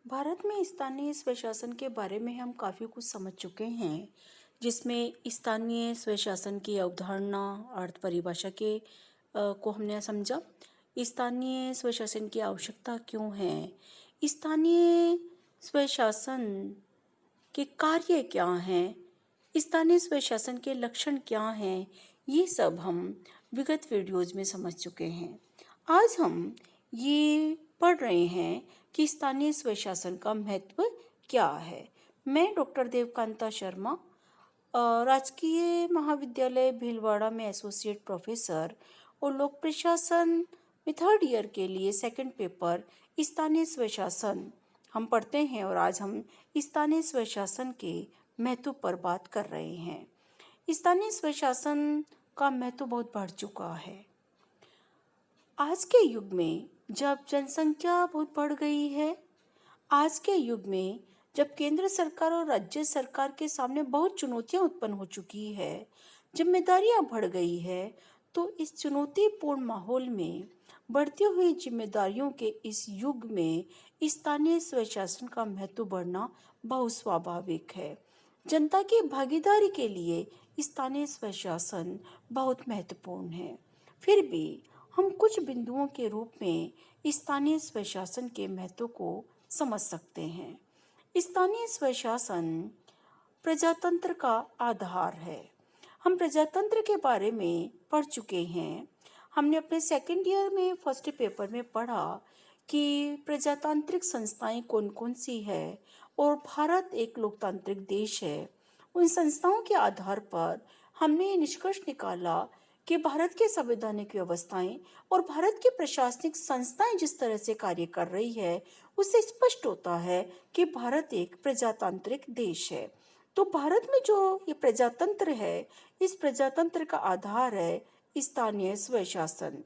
भारत में स्थानीय स्वशासन के बारे में हम काफ़ी कुछ समझ चुके हैं, जिसमें स्थानीय स्वशासन की अवधारणा, अर्थ परिभाषा को हमने समझा। स्थानीय स्वशासन की आवश्यकता क्यों है? स्थानीय स्वशासन के कार्य क्या हैं? स्थानीय स्वशासन के लक्षण क्या हैं? ये सब हम विगत वीडियोज़ में समझ चुके हैं। आज हम ये पढ़ रहे हैं कि स्थानीय स्वशासन का महत्व क्या है। मैं डॉक्टर देवकांता शर्मा, राजकीय महाविद्यालय भीलवाड़ा में एसोसिएट प्रोफेसर और लोक प्रशासन में थर्ड ईयर के लिए सेकंड पेपर स्थानीय स्वशासन हम पढ़ते हैं और आज हम स्थानीय स्वशासन के महत्व पर बात कर रहे हैं। स्थानीय स्वशासन का महत्व बहुत बढ़ चुका है। आज के युग में जब जनसंख्या बहुत बढ़ गई है, आज के युग में जब केंद्र सरकार और राज्य सरकार के सामने बहुत चुनौतियां उत्पन्न हो चुकी है, जिम्मेदारियां बढ़ गई है, तो इस चुनौतीपूर्ण माहौल में बढ़ती हुई जिम्मेदारियों के इस युग में स्थानीय स्वशासन का महत्व बढ़ना बहुत स्वाभाविक है। जनता की भागीदारी के लिए स्थानीय स्वशासन बहुत महत्वपूर्ण है। फिर भी हम कुछ बिंदुओं के रूप में स्थानीय स्वशासन के महत्व को समझ सकते हैं। स्थानीय स्वशासन प्रजातंत्र का आधार है। हम प्रजातंत्र के बारे में पढ़ चुके हैं। हमने अपने सेकंड ईयर में फर्स्ट पेपर में पढ़ा कि प्रजातांत्रिक संस्थाएं कौन कौन सी है और भारत एक लोकतांत्रिक देश है। उन संस्थाओं के आधार पर हमने ये निष्कर्ष निकाला कि भारत की संवैधानिक व्यवस्थाएं और भारत की प्रशासनिक संस्थाएं जिस तरह से कार्य कर रही है, उससे स्पष्ट होता है कि भारत एक प्रजातांत्रिक देश है। तो भारत में जो ये प्रजातंत्र है, इस प्रजातंत्र का आधार है स्थानीय स्वशासन।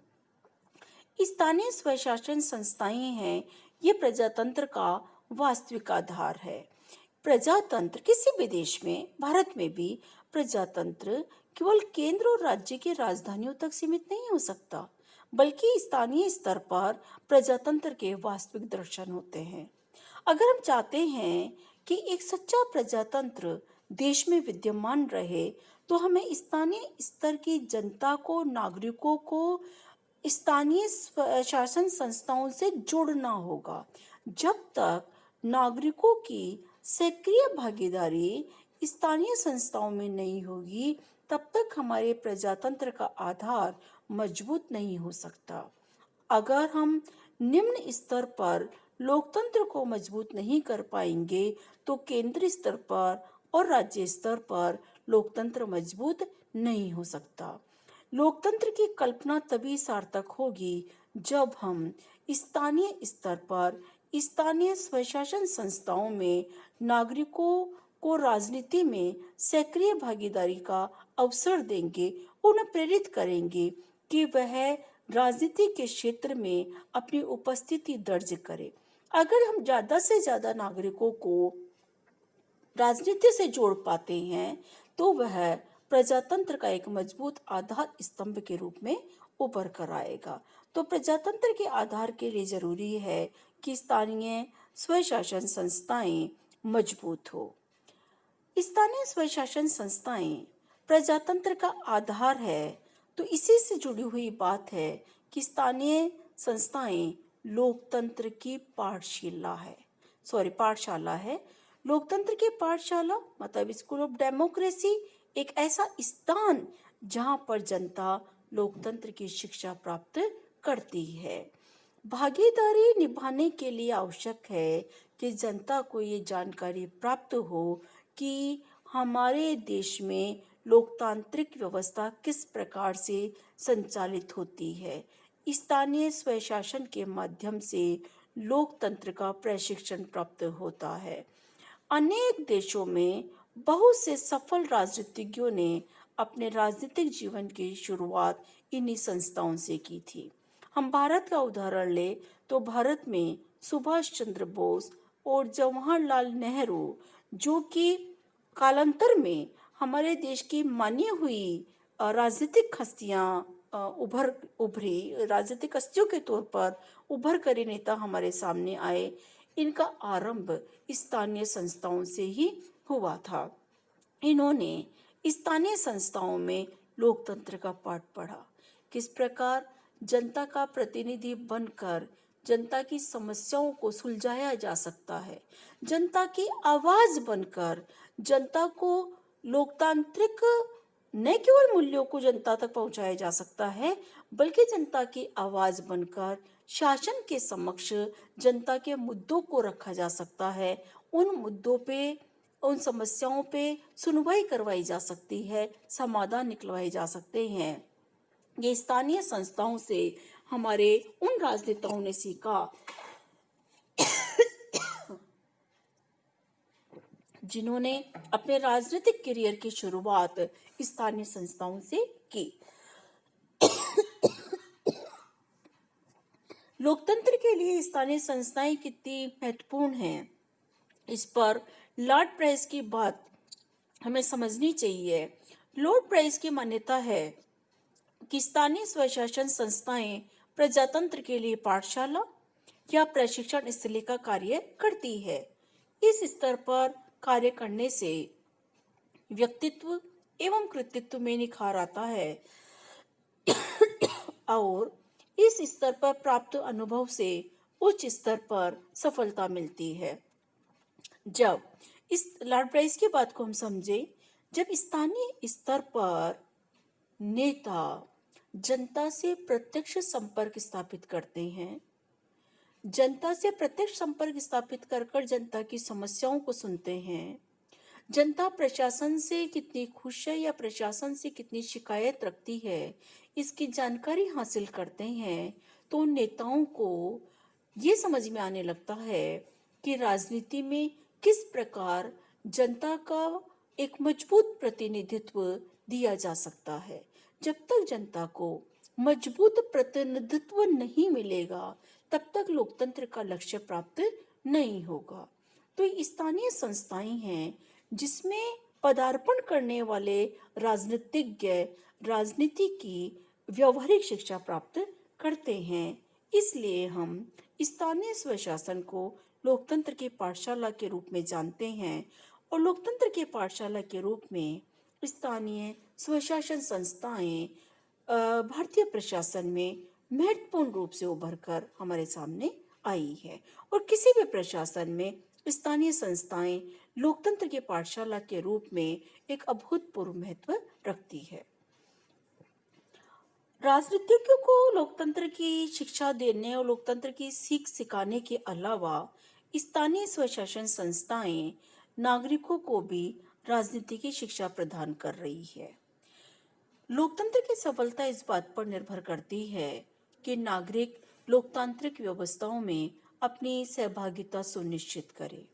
स्थानीय स्वशासन संस्थाएं हैं, ये प्रजातंत्र का वास्तविक आधार है। प्रजातंत्र किसी भी देश में, भारत में भी प्रजातंत्र केवल केंद्र और राज्य की राजधानियों तक सीमित नहीं हो सकता, बल्कि स्थानीय स्तर पर प्रजातंत्र के वास्तविक दर्शन होते हैं। अगर हम चाहते हैं कि एक सच्चा प्रजातंत्र देश में विद्यमान रहे, तो हमें स्थानीय स्तर की जनता को, नागरिकों को स्थानीय शासन संस्थाओं से जोड़ना होगा। जब तक नागरिकों की सक्रिय भागीदारी स्थानीय संस्थाओं में नहीं होगी, तब तक हमारे प्रजातंत्र का आधार मजबूत नहीं हो सकता। अगर हम निम्न स्तर पर लोकतंत्र को मजबूत नहीं कर पाएंगे, तो केंद्रीय स्तर पर और राज्य स्तर पर लोकतंत्र मजबूत नहीं हो सकता। लोकतंत्र की कल्पना तभी सार्थक होगी जब हम स्थानीय स्तर पर स्थानीय स्वशासन संस्थाओं में नागरिकों को राजनीति में सक्रिय भागीदारी का अवसर देंगे, उन्हें प्रेरित करेंगे कि वह राजनीति के क्षेत्र में अपनी उपस्थिति दर्ज करें। अगर हम ज़्यादा से ज़्यादा नागरिकों को राजनीति से जोड़ पाते हैं, तो वह प्रजातंत्र का एक मजबूत आधार स्तंभ के रूप में उभर कर आएगा। तो प्रजातंत्र के आधार के लिए जरूरी है कि स्थानीय स्वशासन संस्थाएं मजबूत हो। स्थानीय स्वशासन संस्थाएं प्रजातंत्र का आधार है, तो इसी से जुड़ी हुई बात है कि स्थानीय संस्थाएं लोकतंत्र की पाठशाला है। लोकतंत्र की पाठशाला मतलब स्कूल ऑफ डेमोक्रेसी, एक ऐसा स्थान जहां पर जनता लोकतंत्र की शिक्षा प्राप्त करती है। भागीदारी निभाने के लिए आवश्यक है कि जनता को ये जानकारी प्राप्त हो कि हमारे देश में लोकतांत्रिक व्यवस्था किस प्रकार से संचालित होती है। स्थानीय स्वशासन के माध्यम से लोकतंत्र का प्रशिक्षण प्राप्त होता है। अनेक देशों में बहुत से सफल राजनीतिज्ञों ने अपने राजनीतिक जीवन की शुरुआत इन्हीं संस्थाओं से की थी। हम भारत का उदाहरण ले तो भारत में सुभाष चंद्र बोस और जवाहरलाल नेहरू, जो कि कालांतर में हमारे देश की मानी हुई राजनीतिक हस्तियां उभरी राजनीतिक हस्तियों के तौर पर उभर कर नेता हमारे सामने आए। इनका आरंभ स्थानीय संस्थाओं से ही हुआ था। इन्होंने स्थानीय संस्थाओं में लोकतंत्र का पाठ पढ़ा, किस प्रकार जनता का प्रतिनिधि बनकर जनता की समस्याओं को सुलझाया जा सकता है, जनता की आवाज बनकर जनता को लोकतांत्रिक न केवल मूल्यों को जनता तक पहुंचाया जा सकता है, बल्कि जनता की आवाज बनकर शासन के समक्ष जनता के मुद्दों को रखा जा सकता है। उन मुद्दों पे, उन समस्याओं पे सुनवाई करवाई जा सकती है, समाधान निकलवाए जा सकते हैं। ये स्थानीय संस्थाओं से हमारे उन राजनेताओं ने सीखा जिन्होंने अपने राजनीतिक करियर की शुरुआत स्थानीय संस्थाओं से की। लोकतंत्र के लिए स्थानीय संस्थाएं कितनी महत्वपूर्ण हैं, इस पर लॉर्ड प्राइस की बात हमें समझनी चाहिए। लॉर्ड प्राइस की मान्यता है कि स्थानीय स्वशासन संस्थाएं प्रजातंत्र के लिए पाठशाला या प्रशिक्षण स्थली का कार्य करती है। इस स्तर पर कार्य करने से व्यक्तित्व एवं कृतित्व में निखार आता है और इस स्तर पर प्राप्त अनुभव से उच्च स्तर पर सफलता मिलती है। जब इस लॉर्ड प्राइस की बात को हम समझें, जब स्थानीय स्तर पर नेता जनता से प्रत्यक्ष संपर्क स्थापित करते हैं, जनता से प्रत्यक्ष संपर्क स्थापित कर जनता की समस्याओं को सुनते हैं, जनता प्रशासन से कितनी खुश है या प्रशासन से कितनी शिकायत रखती है, इसकी जानकारी हासिल करते हैं, तो नेताओं को ये समझ में आने लगता है कि राजनीति में किस प्रकार जनता का एक मजबूत प्रतिनिधित्व दिया जा सकता है। जब तक जनता को मजबूत प्रतिनिधित्व नहीं मिलेगा, तब तक लोकतंत्र का लक्ष्य प्राप्त नहीं होगा। तो स्थानीय संस्थाएं हैं जिसमें पदार्पण करने वाले राजनीतिज्ञ राजनीति की व्यवहारिक शिक्षा प्राप्त करते हैं। इसलिए हम स्थानीय स्वशासन को लोकतंत्र की पाठशाला के रूप में जानते हैं और लोकतंत्र के पाठशाला के रूप में स्थानीय स्वशासन संस्थाएं भारतीय प्रशासन में महत्वपूर्ण रूप से उभरकर हमारे सामने आई है और किसी भी प्रशासन में स्थानीय संस्थाएं लोकतंत्र के पाठशाला के रूप में एक अभूतपूर्व महत्व रखती है। राजनीतिज्ञों को लोकतंत्र की शिक्षा देने और लोकतंत्र की सीख सिखाने के अलावा स्थानीय स्वशासन संस्थाएं नागरिकों को भी राजनीति की शिक्षा प्रदान कर रही है। लोकतंत्र की सफलता इस बात पर निर्भर करती है कि नागरिक लोकतांत्रिक व्यवस्थाओं में अपनी सहभागिता सुनिश्चित करे।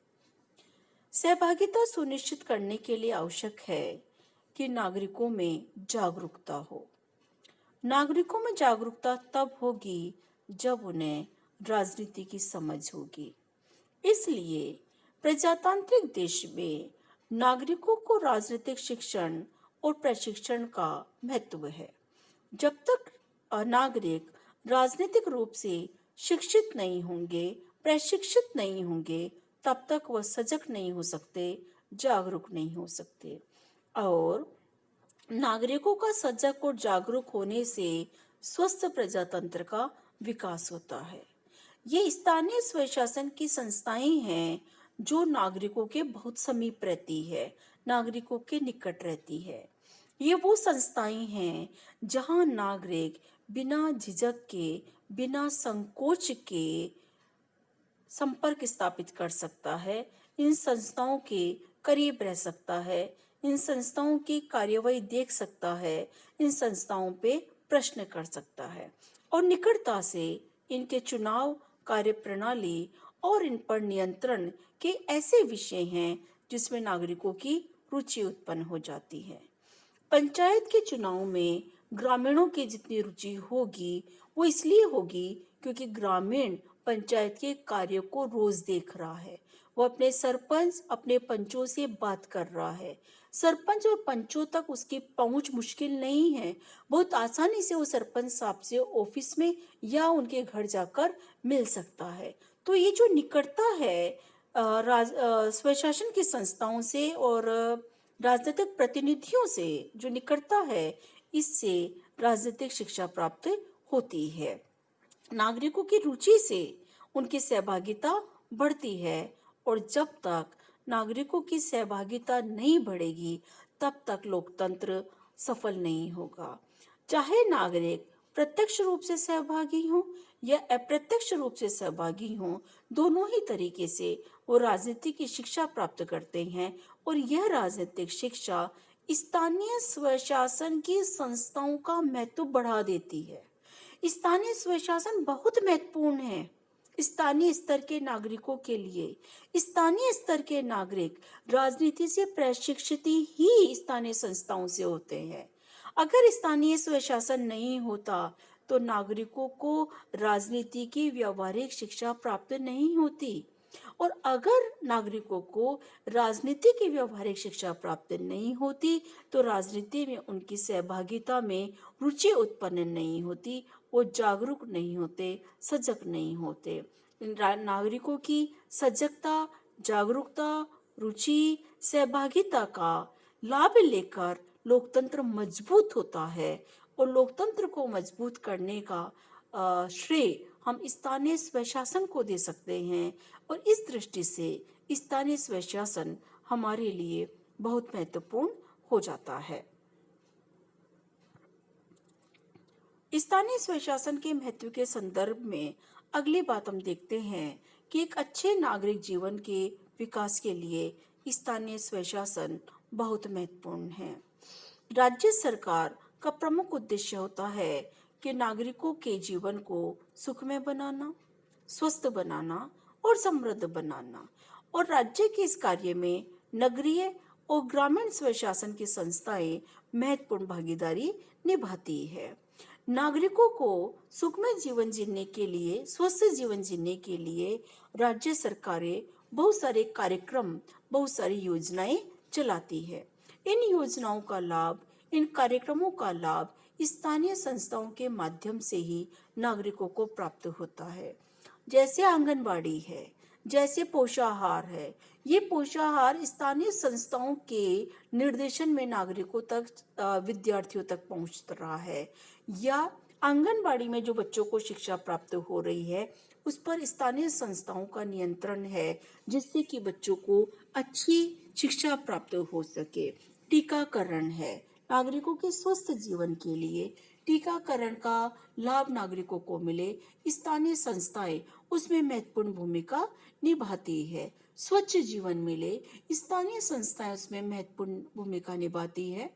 सहभागिता सुनिश्चित करने के लिए आवश्यक है कि नागरिकों में जागरूकता हो। नागरिकों में जागरूकता तब होगी जब उन्हें राजनीति की समझ होगी। इसलिए प्रजातांत्रिक देश में नागरिकों को राजनीतिक शिक्षण और प्रशिक्षण का महत्व है। जब तक नागरिक राजनीतिक रूप से शिक्षित नहीं होंगे, प्रशिक्षित नहीं होंगे, तब तक वह सजग नहीं हो सकते, जागरूक नहीं हो सकते। और नागरिकों का सजग और जागरूक होने से स्वस्थ प्रजातंत्र का विकास होता है। ये स्थानीय स्वशासन की संस्थाएं हैं जो नागरिकों के बहुत समीप रहती है, नागरिकों के निकट रहती है। ये वो संस्थाएं हैं जहां नागरिक बिना झिझक के, बिना संकोच के संपर्क स्थापित कर सकता है, इन संस्थाओं के करीब रह सकता है, इन संस्थाओं की कार्यवाही देख सकता है, इन संस्थाओं पे प्रश्न कर सकता है और निकटता से इनके चुनाव, कार्यप्रणाली और इन पर नियंत्रण के ऐसे विषय हैं जिसमें नागरिकों की रुचि उत्पन्न हो जाती है। पंचायत के चुनाव में ग्रामीणों की जितनी रुचि होगी वो इसलिए होगी क्योंकि ग्रामीण पंचायत के कार्य को रोज देख रहा है, वो अपने सरपंच, अपने पंचों से बात कर रहा है। सरपंच और पंचों तक उसकी पहुंच मुश्किल नहीं है, बहुत आसानी से वो सरपंच साहब से ऑफिस में या उनके घर जाकर मिल सकता है। तो ये जो निकटता है स्वशासन की संस्थाओं से और राजनीतिक प्रतिनिधियों से जो निकटता है, इससे राजनीतिक शिक्षा प्राप्त होती है। नागरिकों की रुचि से उनकी सहभागिता बढ़ती है और जब तक नागरिकों की सहभागिता नहीं बढ़ेगी, तब तक लोकतंत्र सफल नहीं होगा। चाहे नागरिक प्रत्यक्ष रूप से सहभागी हों या अप्रत्यक्ष रूप से सहभागी हों, दोनों ही तरीके से वो राजनीति की शिक्षा प्राप्त करते हैं और यह राजनीतिक शिक्षा स्थानीय स्वशासन की संस्थाओं का महत्व बढ़ा देती है। स्थानीय स्वशासन बहुत महत्वपूर्ण है स्थानीय स्तर के नागरिकों के लिए। स्थानीय स्तर के नागरिक राजनीति से प्रशिक्षित ही स्थानीय संस्थाओं से होते हैं। अगर स्थानीय स्वशासन नहीं होता तो नागरिकों को राजनीति की व्यावहारिक शिक्षा प्राप्त नहीं होती, और अगर नागरिकों को राजनीति की व्यावहारिक शिक्षा प्राप्त नहीं होती तो राजनीति में उनकी सहभागिता में रुचि उत्पन्न नहीं होती, वो जागरूक नहीं होते, सजग नहीं होते। नागरिकों की सजगता, जागरूकता, रुचि, सहभागिता का लाभ लेकर लोकतंत्र मजबूत होता है, और लोकतंत्र को मजबूत करने का श्रेय हम स्थानीय स्वशासन को दे सकते हैं। और इस दृष्टि से स्थानीय स्वशासन हमारे लिए बहुत महत्वपूर्ण हो जाता है। स्थानीय स्वशासन के महत्व के संदर्भ में अगली बात हम देखते हैं कि एक अच्छे नागरिक जीवन के विकास के लिए स्थानीय स्वशासन बहुत महत्वपूर्ण है। राज्य सरकार का प्रमुख उद्देश्य होता है कि नागरिकों के जीवन को सुखमय बनाना, स्वस्थ बनाना और समृद्ध बनाना, और राज्य के इस कार्य में नगरीय और ग्रामीण स्वशासन की संस्थाएं महत्वपूर्ण भागीदारी निभाती है। नागरिकों को सुखमय जीवन जीने के लिए, स्वस्थ जीवन जीने के लिए राज्य सरकारें बहुत सारे कार्यक्रम, बहुत सारी योजनाएं चलाती है। इन योजनाओं का लाभ, इन कार्यक्रमों का लाभ स्थानीय संस्थाओं के माध्यम से ही नागरिकों को प्राप्त होता है। जैसे आंगनबाड़ी है, जैसे पोषाहार है, ये पोषाहार स्थानीय संस्थाओं के निर्देशन में नागरिकों तक, विद्यार्थियों तक पहुंच रहा है, या आंगनबाड़ी में जो बच्चों को शिक्षा प्राप्त हो रही है उस पर स्थानीय संस्थाओं का नियंत्रण है, जिससे कि बच्चों को अच्छी शिक्षा प्राप्त हो सके। टीकाकरण है, नागरिकों के स्वस्थ जीवन के लिए टीकाकरण का लाभ नागरिकों को मिले, स्थानीय संस्थाएं उसमें महत्वपूर्ण भूमिका निभाती है। स्वच्छ जीवन मिले, स्थानीय संस्थाएं उसमें महत्वपूर्ण भूमिका निभाती है।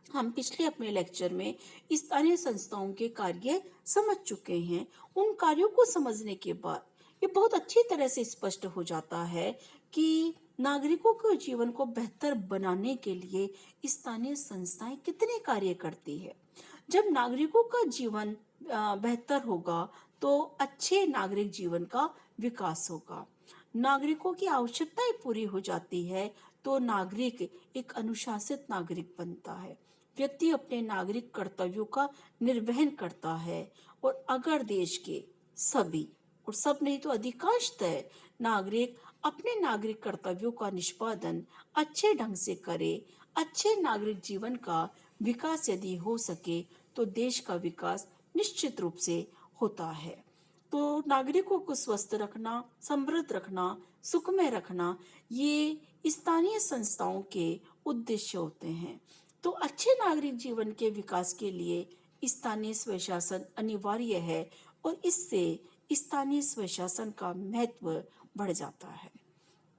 हम पिछले अपने लेक्चर में स्थानीय संस्थाओं के कार्य समझ चुके हैं। उन कार्यों को समझने के बाद ये बहुत अच्छी तरह से स्पष्ट हो जाता है कि नागरिकों के जीवन को बेहतर बनाने के लिए स्थानीय संस्थाएं कितने कार्य करती है। जब नागरिकों का जीवन बेहतर होगा तो अच्छे नागरिक जीवन का विकास होगा। नागरिकों की आवश्यकताएं पूरी हो जाती है तो नागरिक एक अनुशासित नागरिक बनता है। व्यक्ति अपने नागरिक कर्तव्यों का निर्वहन करता है, और अगर देश के सभी, और सब नहीं तो अधिकांशतः नागरिक अपने नागरिक कर्तव्यों का निष्पादन अच्छे ढंग से करे, अच्छे नागरिक जीवन का विकास यदि हो सके तो देश का विकास निश्चित रूप से होता है। तो नागरिकों को स्वस्थ रखना, समृद्ध रखना, सुखमय रखना, ये स्थानीय संस्थाओं के उद्देश्य होते हैं। तो अच्छे नागरिक जीवन के विकास के लिए स्थानीय स्वशासन अनिवार्य है, और इससे स्थानीय स्वशासन का महत्व बढ़ जाता है।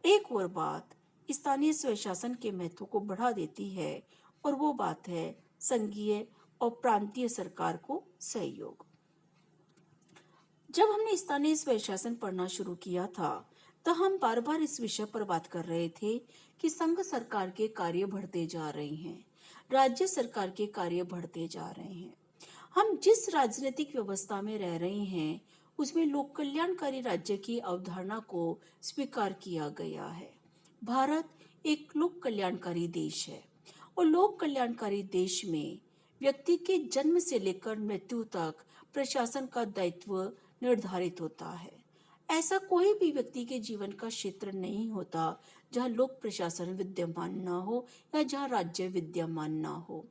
एक और बात स्थानीय स्वशासन के महत्व को बढ़ा देती है, और वो बात है संघीय और प्रांतीय सरकार को सहयोग। जब हमने स्थानीय स्वशासन पढ़ना शुरू किया था तो हम बार बार इस विषय पर बात कर रहे थे कि संघ सरकार के कार्य बढ़ते जा रहे हैं, राज्य सरकार के कार्य बढ़ते जा रहे हैं। हम जिस राजनीतिक व्यवस्था में रह रहे हैं उसमें लोक कल्याणकारी राज्य की अवधारणा को स्वीकार किया गया है। भारत एक लोक कल्याणकारी देश है, और लोक कल्याणकारी देश में व्यक्ति के जन्म से लेकर मृत्यु तक प्रशासन का दायित्व निर्धारित होता है। ऐसा कोई भी व्यक्ति के जीवन का क्षेत्र नहीं होता जहाँ लोक प्रशासन विद्यमान ना हो या जहाँ राज्य विद्यमान ना हो।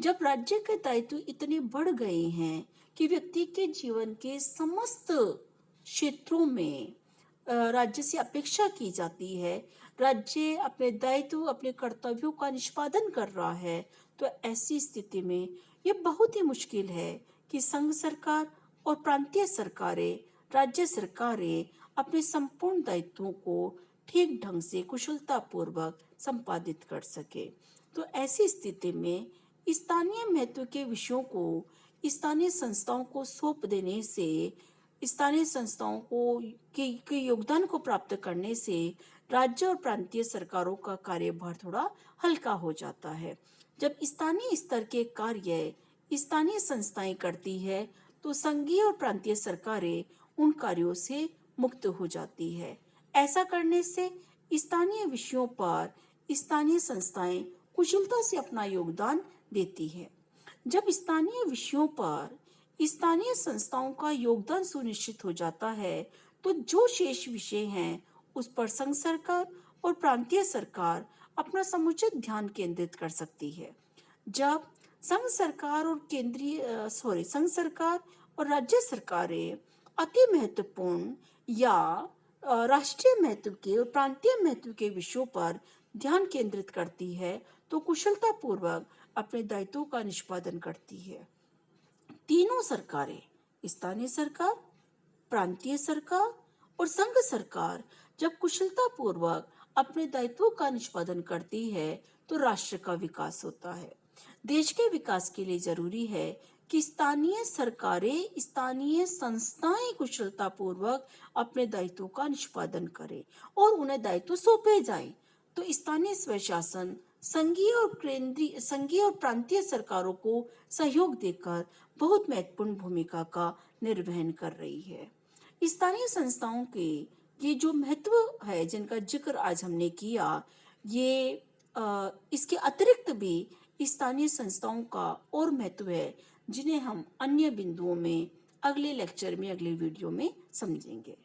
जब राज्य के दायित्व इतने बढ़ गए हैं कि व्यक्ति के जीवन के समस्त क्षेत्रों में राज्य से अपेक्षा की जाती है, राज्य अपने दायित्व अपने कर्तव्यों का निष्पादन कर रहा है, तो ऐसी स्थिति में ये बहुत ही मुश्किल है कि संघ सरकार और प्रांतीय सरकारें, राज्य सरकारें अपने संपूर्ण दायित्वों को ठीक ढंग से कुशलतापूर्वक संपादित कर सके। तो ऐसी स्थिति में स्थानीय महत्व के विषयों को स्थानीय संस्थाओं को सौंप देने से, स्थानीय संस्थाओं को के योगदान को प्राप्त करने से राज्य और प्रांतीय सरकारों का कार्यभार थोड़ा हल्का हो जाता है। जब स्थानीय स्तर के कार्य स्थानीय संस्थाएं करती है तो संघीय और प्रांतीय सरकारें उन कार्यों से मुक्त हो जाती है। ऐसा करने से स्थानीय विषयों पर स्थानीय संस्थाएं कुशलता से अपना योगदान देती है। जब स्थानीय विषयों पर स्थानीय संस्थाओं का योगदान सुनिश्चित हो जाता है, तो जो शेष विषय हैं उस पर संघ सरकार और प्रांतीय सरकार अपना समुचित ध्यान केंद्रित कर सकती है। जब संघ सरकार और राज्य सरकारें अति महत्वपूर्ण या राष्ट्रीय महत्व के और प्रांतीय महत्व के विषयों पर ध्यान केंद्रित करती है, तो कुशलतापूर्वक अपने दायित्वों का निष्पादन करती है। तीनों सरकारें, स्थानीय सरकार, प्रांतीय सरकार और संघ सरकार, जब कुशलतापूर्वक अपने दायित्वों का निष्पादन करती है, तो राष्ट्र का विकास होता है। देश के विकास के लिए जरूरी है कि स्थानीय सरकारें, स्थानीय संस्थाएं कुशलतापूर्वक अपने दायित्वों का निष्पादन करें और उन्हें दायित्व सौंपे जाएं। तो स्थानीय स्वशासन संघीय और प्रांतीय सरकारों को सहयोग देकर बहुत महत्वपूर्ण भूमिका का निर्वहन कर रही है। स्थानीय संस्थाओं के ये जो महत्व है जिनका जिक्र आज हमने किया, ये इसके अतिरिक्त भी स्थानीय संस्थाओं का और महत्व है जिन्हें हम अन्य बिंदुओं में अगले लेक्चर में, अगले वीडियो में समझेंगे।